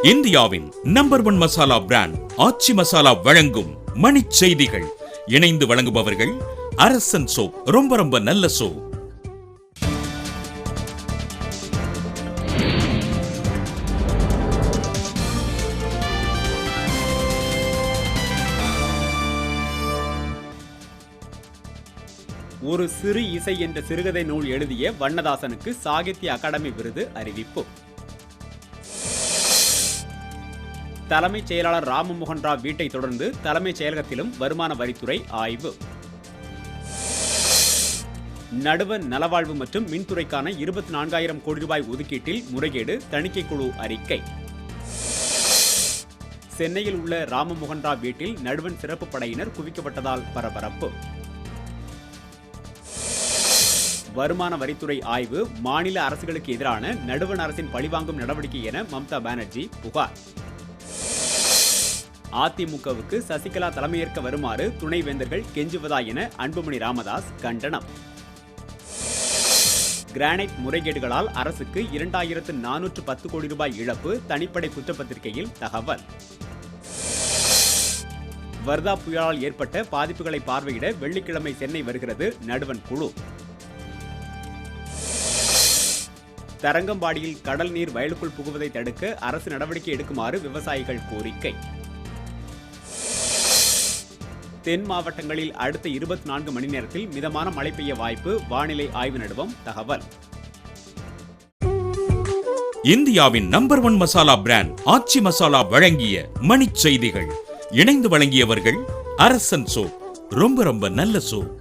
இந்தியாவின் number 1 masala brand ஆச்சி மசாலா வழங்கும் மணிச் செய்திகள். இணைந்து வழங்குபவர்கள் அரசன் சோப். ரொம்ப ரொம்ப நல்ல சோப். ஒரு சிறு இசை என்ற சிறுகதை நூல் எழுதிய வண்ணதாசனுக்கு சாகித்ய அகாடமி விருது அறிவிப்பு. தலைமைச் செயலாளர் ராமமோகன் ராவ் வீட்டை தொடர்ந்து தலைமைச் செயலகத்திலும் வருமான வரித்துறை ஆய்வு. நடுவண் நலவாழ்வு மற்றும் மின்துறைக்கான 24,000 கோடி ரூபாய் ஒதுக்கீட்டில் முறைகேடு, தணிக்கை குழு அறிக்கை. சென்னையில் உள்ள ராமமோகன் ராவ் வீட்டில் நடுவண் சிறப்பு படையினர் குவிக்கப்பட்டதால் பரபரப்பு. வருமான வரித்துறை ஆய்வு. மாநில அரசுகளுக்கு எதிரான நடுவண் அரசின் பழிவாங்கும் நடவடிக்கை என மம்தா பானர்ஜி புகார். அதிமுகவுக்கு சசிகலா தலைமையேற்க வருமாறு துணைவேந்தர்கள் கெஞ்சுவதா என அன்புமணி ராமதாஸ் கண்டனம். கிரானைட் முறைகேடுகளால் அரசுக்கு 2,410 கோடி ரூபாய் இழப்பு, தனிப்படை குற்றப்பத்திரிகையில் தகவல். வர்தா புயலால் ஏற்பட்ட பாதிப்புகளை பார்வையிட வெள்ளிக்கிழமை சென்னை வருகிறது நடுவண் குழு. தரங்கம்பாடியில் கடல் நீர் வயலுக்குள் புகுவதை தடுக்க அரசு நடவடிக்கை எடுக்குமாறு விவசாயிகள் கோரிக்கை. தென் மாவட்டங்களில் அடுத்த 24 மணி நேரத்தில் மிதமான மழை பெய்ய வாய்ப்பு, வானிலை ஆய்வு நடுவம் தகவல். இந்தியாவின் நம்பர் 1 மசாலா பிராண்ட் ஆச்சி மசாலா வழங்கிய மணிச் செய்திகள். இணைந்து வழங்கியவர்கள் அரசன் சோப். ரொம்ப ரொம்ப நல்ல சோப்.